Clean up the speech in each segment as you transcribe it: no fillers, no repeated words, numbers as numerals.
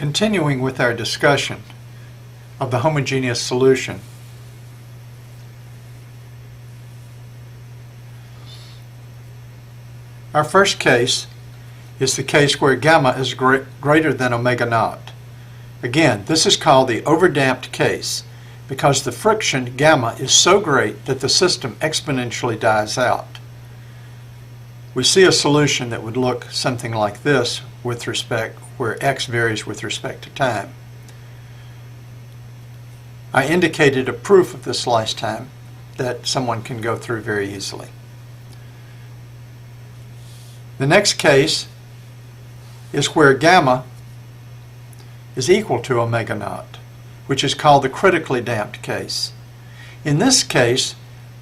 Continuing with our discussion of the homogeneous solution, our first case is the case where gamma is greater than omega naught. Again, this is called the overdamped case because the friction gamma is so great that the system exponentially dies out. We see a solution that would look something like this with respect where x varies with respect to time. I indicated a proof of this last time that someone can go through very easily. The next case is where gamma is equal to omega naught, which is called the critically damped case. In this case,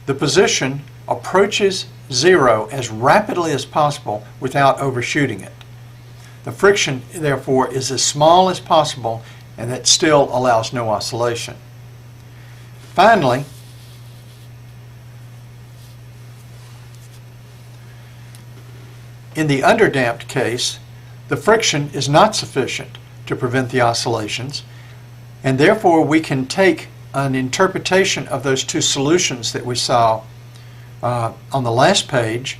the position approaches zero as rapidly as possible without overshooting it. The friction, therefore, is as small as possible, and that still allows no oscillation. Finally, in the underdamped case, the friction is not sufficient to prevent the oscillations, and therefore we can take an interpretation of those two solutions that we saw on the last page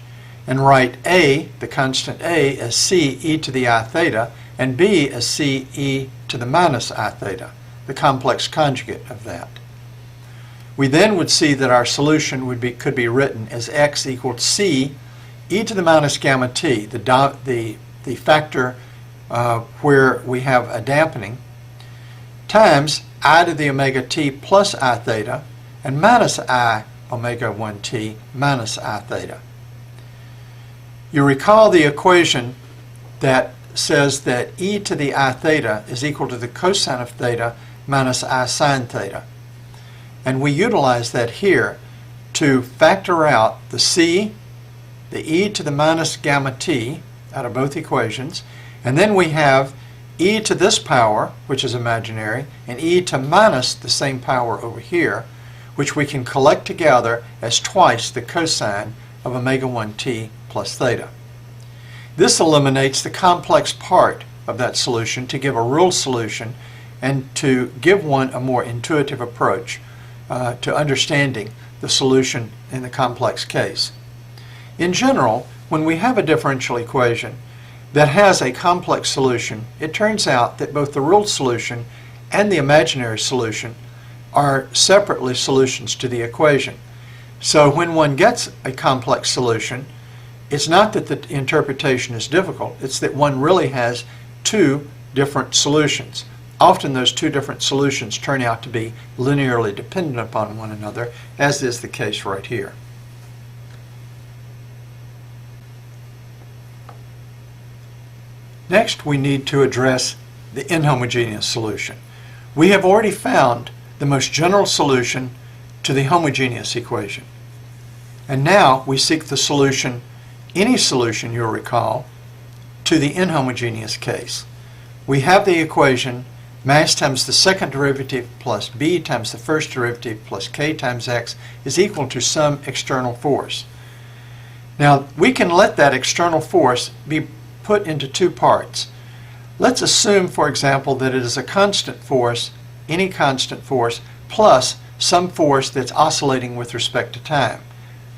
and write A, the constant A, as C e to the I theta, and B as C e to the minus I theta, the complex conjugate of that. We then would see that our solution could be written as x equals C e to the minus gamma t, the factor where we have a dampening, times I to the omega t plus I theta, and minus I omega 1t minus I theta. You recall the equation that says that e to the I theta is equal to the cosine of theta minus I sine theta. And we utilize that here to factor out the c, the e to the minus gamma t out of both equations, and then we have e to this power, which is imaginary, and e to minus the same power over here, which we can collect together as twice the cosine of omega 1t plus theta. This eliminates the complex part of that solution to give a rule solution and to give one a more intuitive approach to understanding the solution in the complex case. In general, when we have a differential equation that has a complex solution, it turns out that both the ruled solution and the imaginary solution are separately solutions to the equation. So when one gets a complex solution, it's not that the interpretation is difficult, it's that one really has two different solutions. Often those two different solutions turn out to be linearly dependent upon one another, as is the case right here. Next, we need to address the inhomogeneous solution. We have already found the most general solution to the homogeneous equation. And now we seek the solution, any solution you'll recall, to the inhomogeneous case. We have the equation mass times the second derivative plus b times the first derivative plus k times x is equal to some external force. Now we can let that external force be put into two parts. Let's assume, for example, that it is a constant force, any constant force, plus some force that's oscillating with respect to time.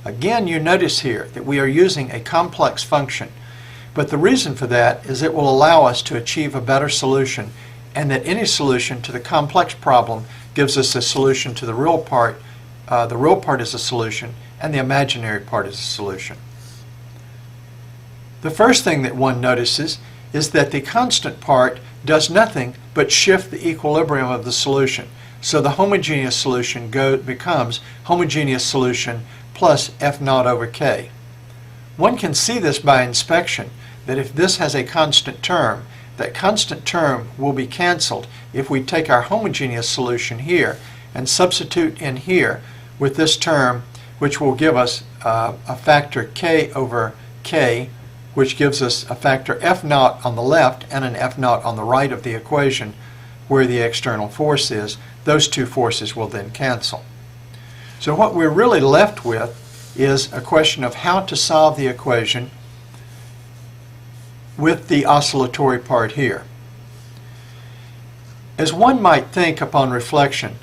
Again, you notice here that we are using a complex function, but the reason for that is it will allow us to achieve a better solution, and that any solution to the complex problem gives us a solution to the real part. The real part is a solution, and the imaginary part is a solution. The first thing that one notices is that the constant part does nothing but shift the equilibrium of the solution. So the homogeneous solution becomes homogeneous solution plus f naught over k. One can see this by inspection, that if this has a constant term, that constant term will be canceled if we take our homogeneous solution here and substitute in here with this term, which will give us a factor k over k, which gives us a factor f naught on the left and an f naught on the right of the equation where the external force is. Those two forces will then cancel. So what we're really left with is a question of how to solve the equation with the oscillatory part here. As one might think upon reflection,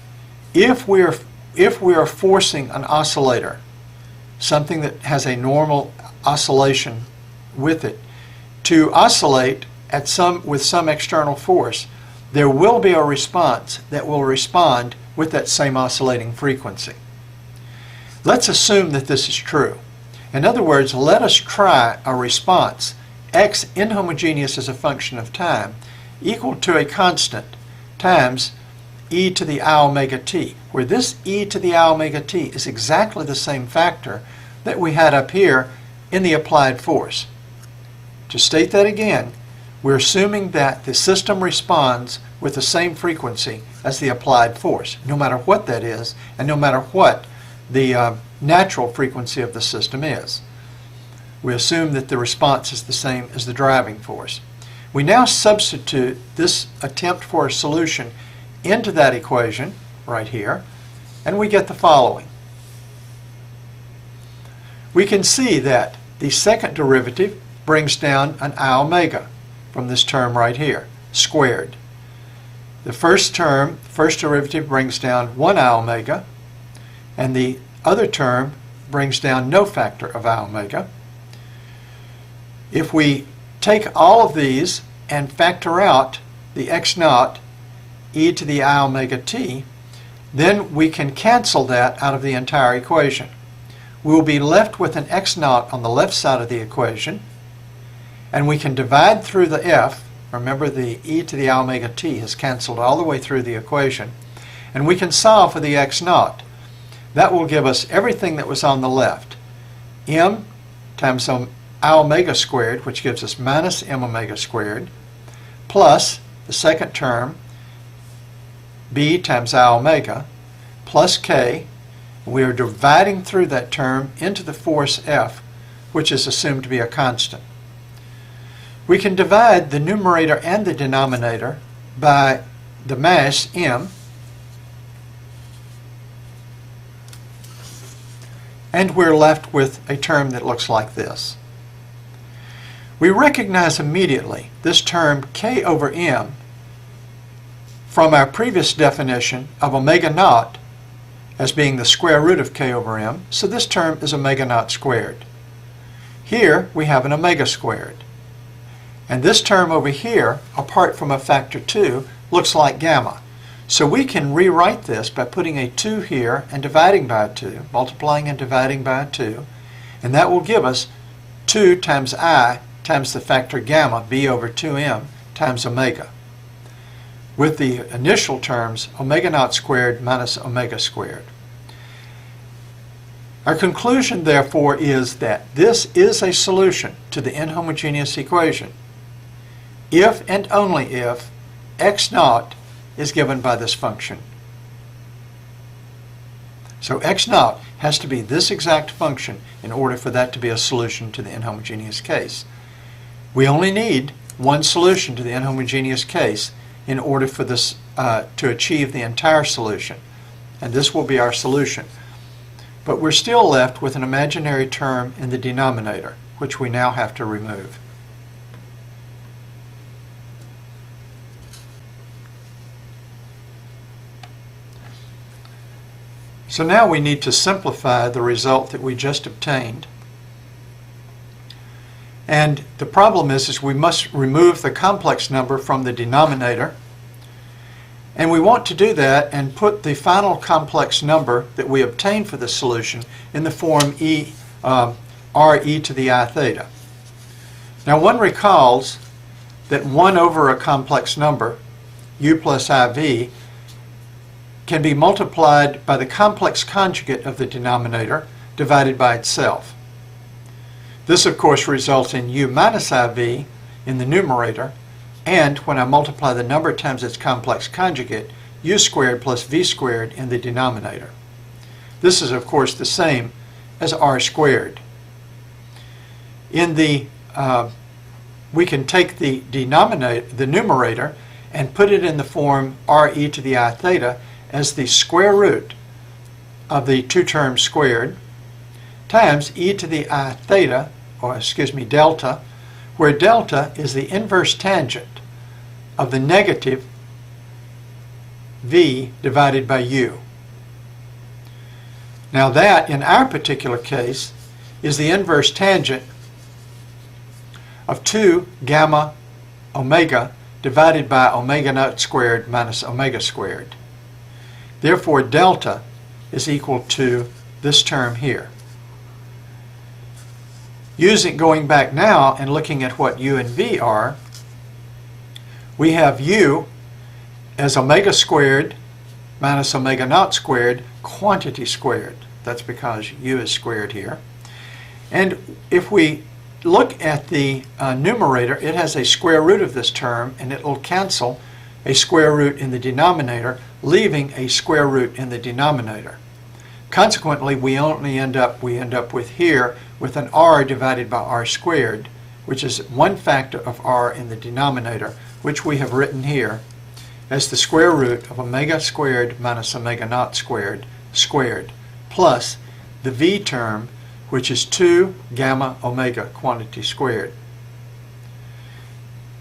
if we are forcing an oscillator, something that has a normal oscillation with it, to oscillate with some external force, there will be a response that will respond with that same oscillating frequency. Let's assume that this is true. In other words, let us try a response, x inhomogeneous as a function of time, equal to a constant times e to the I omega t, where this e to the I omega t is exactly the same factor that we had up here in the applied force. To state that again, we're assuming that the system responds with the same frequency as the applied force, no matter what that is, and no matter what the natural frequency of the system is. We assume that the response is the same as the driving force. We now substitute this attempt for a solution into that equation right here, and we get the following. We can see that the second derivative brings down an I omega from this term right here, squared. The first derivative brings down 1 I omega, and the other term brings down no factor of I omega. If we take all of these and factor out the x naught e to the I omega t, then we can cancel that out of the entire equation. We will be left with an x naught on the left side of the equation, and we can divide through the f. Remember, the e to the I omega t has canceled all the way through the equation, and we can solve for the x naught. That will give us everything that was on the left. M times I omega squared, which gives us minus m omega squared, plus the second term, b times I omega, plus k. We are dividing through that term into the force F, which is assumed to be a constant. We can divide the numerator and the denominator by the mass m, and we're left with a term that looks like this. We recognize immediately this term k over m from our previous definition of omega naught as being the square root of k over m, so this term is omega naught squared. Here we have an omega squared. And this term over here, apart from a factor 2, looks like gamma. So we can rewrite this by putting a 2 here and dividing by a 2, multiplying and dividing by a 2, and that will give us 2 times I times the factor gamma, b over 2m, times omega, with the initial terms omega naught squared minus omega squared. Our conclusion, therefore, is that this is a solution to the inhomogeneous equation if and only if x naught is given by this function. So x naught has to be this exact function in order for that to be a solution to the inhomogeneous case. We only need one solution to the inhomogeneous case in order for this to achieve the entire solution, and this will be our solution. But we're still left with an imaginary term in the denominator, which we now have to remove. So now we need to simplify the result that we just obtained. And the problem is we must remove the complex number from the denominator. And we want to do that and put the final complex number that we obtain for this solution in the form r e to the I theta. Now one recalls that 1 over a complex number, u plus iv, can be multiplied by the complex conjugate of the denominator divided by itself. This, of course, results in u minus iv in the numerator, and when I multiply the number times its complex conjugate, u squared plus v squared in the denominator. This is, of course, the same as r squared. In the we can take the numerator and put it in the form r e to the I theta as the square root of the two terms squared times e to the I theta, or excuse me, delta, where delta is the inverse tangent of the negative V divided by U. Now that, in our particular case, is the inverse tangent of 2 gamma omega divided by omega naught squared minus omega squared. Therefore, delta is equal to this term here. Going back now and looking at what U and V are, we have U as omega squared minus omega naught squared quantity squared. That's because U is squared here. And if we look at the numerator, it has a square root of this term, and it will cancel a square root in the denominator, leaving a square root in the denominator. Consequently, we end up with here with an r divided by r squared, which is one factor of r in the denominator, which we have written here as the square root of omega squared minus omega naught squared squared, plus the v term, which is 2 gamma omega quantity squared.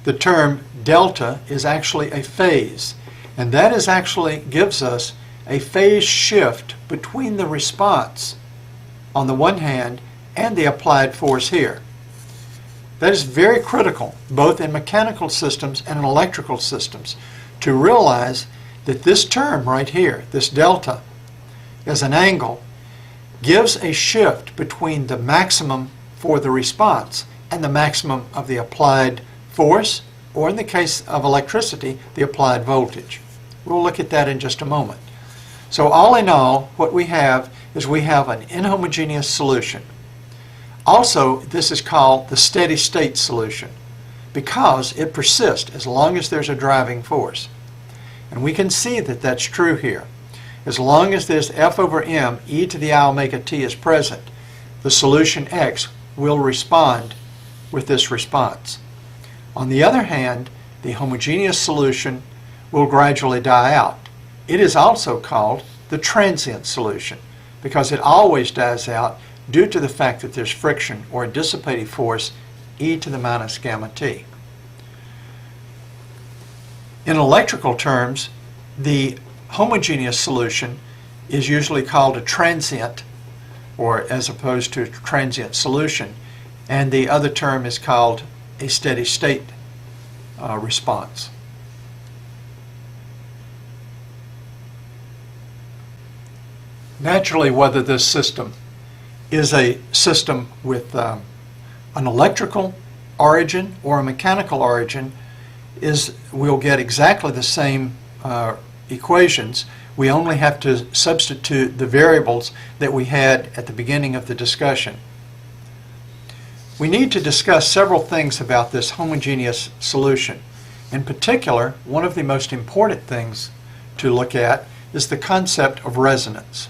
The term delta is actually a phase, and that gives us a phase shift between the response on the one hand and the applied force here. That is very critical, both in mechanical systems and in electrical systems, to realize that this term right here, this delta, as an angle, gives a shift between the maximum for the response and the maximum of the applied force, or in the case of electricity, the applied voltage. We'll look at that in just a moment. So all in all, what we have is we have an inhomogeneous solution. Also, this is called the steady state solution because it persists as long as there's a driving force. And we can see that that's true here. As long as there's F over m e to the I omega t is present, the solution X will respond with this response. On the other hand, the homogeneous solution will gradually die out. It is also called the transient solution because it always dies out due to the fact that there's friction or a dissipative force e to the minus gamma t. In electrical terms, the homogeneous solution is usually called a transient, or as opposed to a transient solution, and the other term is called a steady state response. Naturally, whether this system is a system with an electrical origin or a mechanical origin, we'll get exactly the same equations. We only have to substitute the variables that we had at the beginning of the discussion. We need to discuss several things about this homogeneous solution. In particular, one of the most important things to look at is the concept of resonance.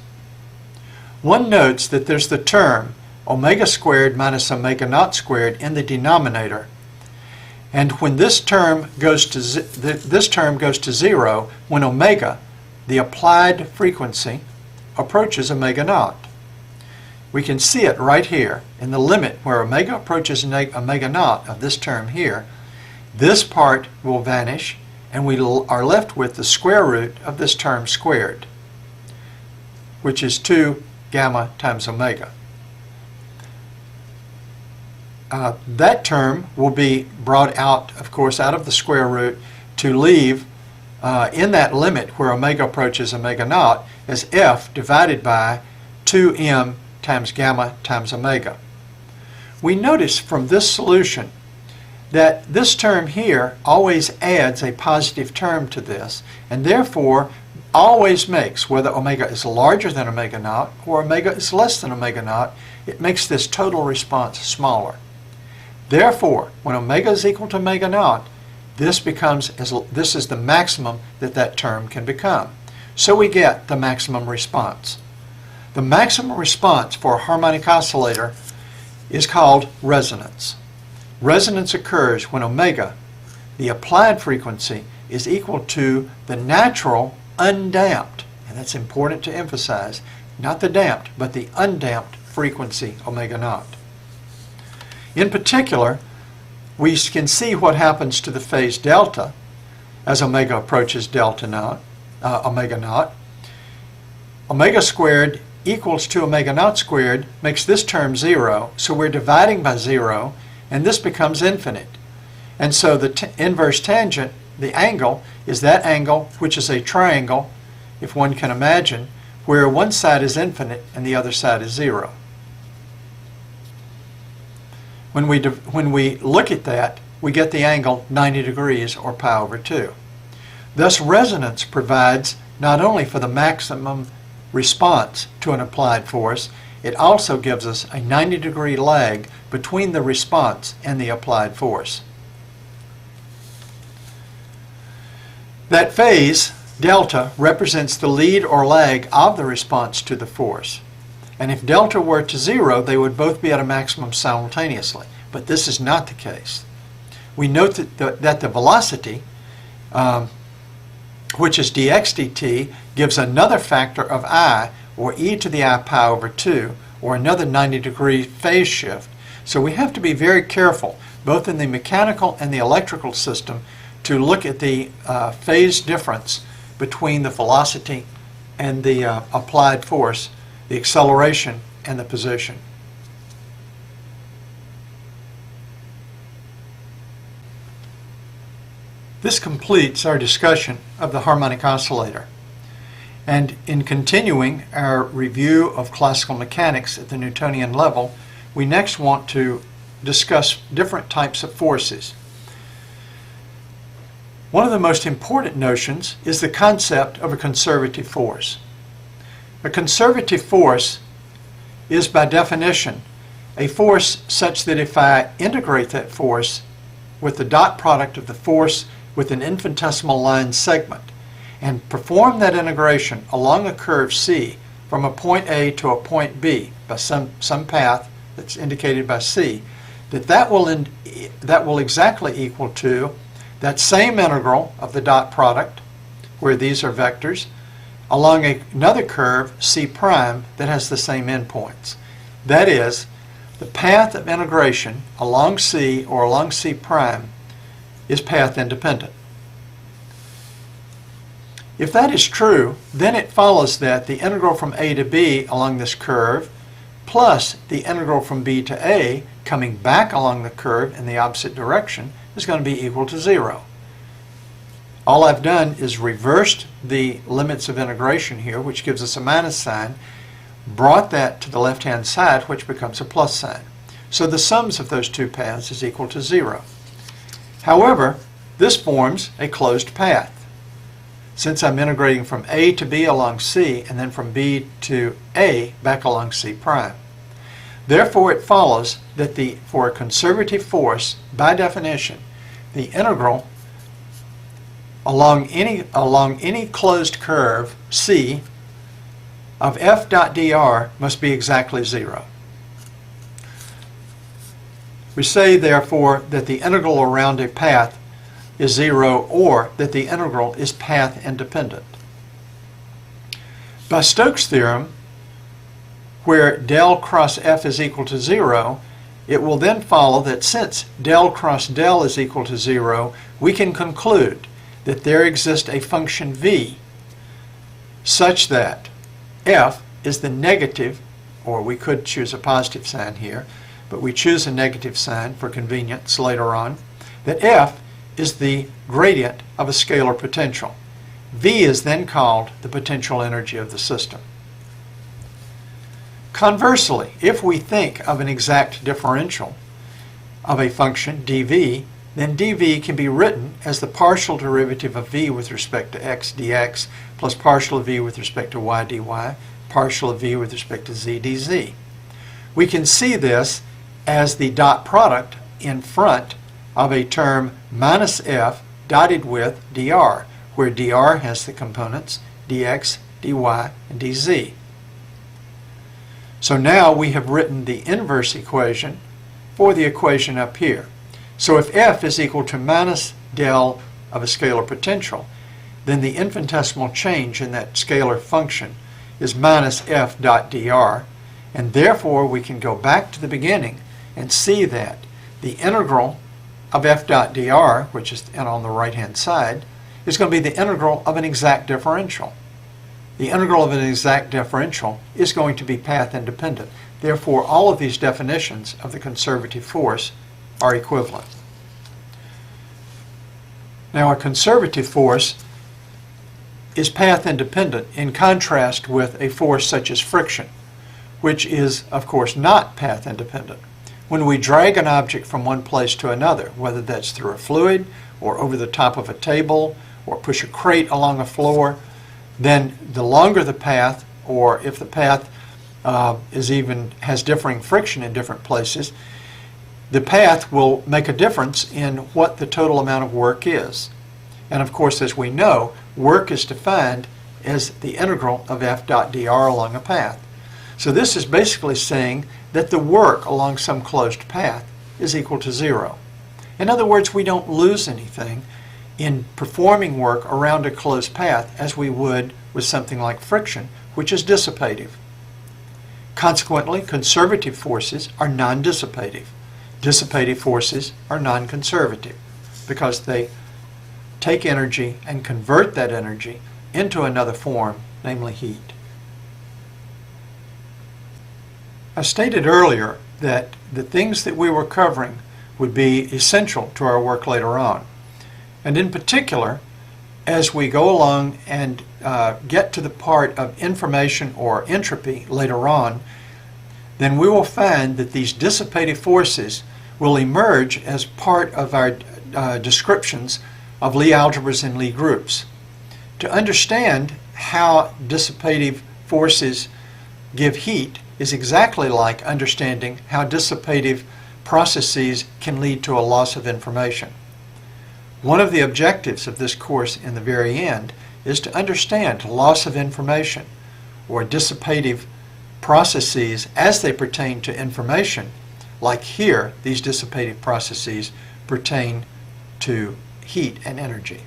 One notes that there's the term omega squared minus omega naught squared in the denominator, and when this term goes to zero, when omega, the applied frequency, approaches omega naught. We can see it right here in the limit where omega approaches omega naught of this term here. This part will vanish, and we are left with the square root of this term squared, which is 2 gamma times omega. That term will be brought out, of course, out of the square root to leave in that limit where omega approaches omega naught as F divided by 2m times gamma times omega. We notice from this solution that this term here always adds a positive term to this, and therefore always makes, whether omega is larger than omega naught or omega is less than omega naught, it makes this total response smaller. Therefore, when omega is equal to omega naught, this is the maximum that term can become. So we get the maximum response. The maximum response for a harmonic oscillator is called resonance. Resonance occurs when omega, the applied frequency, is equal to the natural undamped, and that's important to emphasize, not the damped, but the undamped frequency omega naught. In particular, we can see what happens to the phase delta as omega approaches delta naught. omega naught. Omega squared equals to omega naught squared makes this term 0, so we're dividing by 0, and this becomes infinite. And so the inverse tangent, the angle, is that angle which is a triangle, if one can imagine, where one side is infinite and the other side is 0. When we look at that, we get the angle 90 degrees, or pi over 2. Thus, resonance provides not only for the maximum response to an applied force, it also gives us a 90-degree lag between the response and the applied force. That phase, delta, represents the lead or lag of the response to the force. And if delta were to 0, they would both be at a maximum simultaneously. But this is not the case. We note that the velocity, which is dx dt, gives another factor of I, or e to the I pi over 2, or another 90-degree phase shift. So we have to be very careful, both in the mechanical and the electrical system, to look at the phase difference between the velocity and the applied force, the acceleration and the position. This completes our discussion of the harmonic oscillator. And in continuing our review of classical mechanics at the Newtonian level, we next want to discuss different types of forces. One of the most important notions is the concept of a conservative force. A conservative force is, by definition, a force such that if I integrate that force with the dot product of the force with an infinitesimal line segment and perform that integration along a curve C from a point A to a point B by some path that's indicated by C, that will exactly equal to that same integral of the dot product, where these are vectors, along another curve, C prime, that has the same endpoints. That is, the path of integration along C or along C prime is path independent. If that is true, then it follows that the integral from A to B along this curve plus the integral from B to A coming back along the curve in the opposite direction is going to be equal to 0. All I've done is reversed the limits of integration here, which gives us a minus sign, brought that to the left-hand side, which becomes a plus sign. So the sums of those two paths is equal to 0. However, this forms a closed path. Since I'm integrating from A to B along C and then from B to A back along C prime. Therefore, it follows that for a conservative force, by definition, the integral along any closed curve C of f dot dr must be exactly 0. We say, therefore, that the integral around a path is 0, or that the integral is path independent. By Stokes' theorem, where del cross f is equal to 0, it will then follow that since del cross del is equal to 0, we can conclude that there exists a function v such that f is the negative, or we could choose a positive sign here, but we choose a negative sign for convenience later on, that f is the gradient of a scalar potential. V is then called the potential energy of the system. Conversely, if we think of an exact differential of a function dv, then dv can be written as the partial derivative of v with respect to x dx plus partial of v with respect to y dy, partial of v with respect to z dz. We can see this as the dot product in front of a term minus f dotted with dr, where dr has the components dx, dy, and dz. So now we have written the inverse equation for the equation up here. So if f is equal to minus del of a scalar potential, then the infinitesimal change in that scalar function is minus f dot dr, and therefore we can go back to the beginning and see that the integral of f dot dr, which is on the right-hand side, is going to be the integral of an exact differential. The integral of an exact differential is going to be path independent. Therefore, all of these definitions of the conservative force are equivalent. Now, a conservative force is path independent in contrast with a force such as friction, which is, of course, not path independent. When we drag an object from one place to another, whether that's through a fluid or over the top of a table or push a crate along a floor, then the longer the path, or if the path has differing friction in different places, the path will make a difference in what the total amount of work is. And of course, as we know, work is defined as the integral of F dot dr along a path. So this is basically saying that the work along some closed path is equal to 0. In other words, we don't lose anything in performing work around a closed path as we would with something like friction, which is dissipative. Consequently, conservative forces are non-dissipative. Dissipative forces are non-conservative because they take energy and convert that energy into another form, namely heat. I stated earlier that the things that we were covering would be essential to our work later on. And in particular, as we go along and get to the part of information or entropy later on, then we will find that these dissipative forces will emerge as part of our descriptions of Lie algebras and Lie groups. To understand how dissipative forces give heat is exactly like understanding how dissipative processes can lead to a loss of information. One of the objectives of this course in the very end is to understand loss of information or dissipative processes as they pertain to information. Like here, these dissipative processes pertain to heat and energy.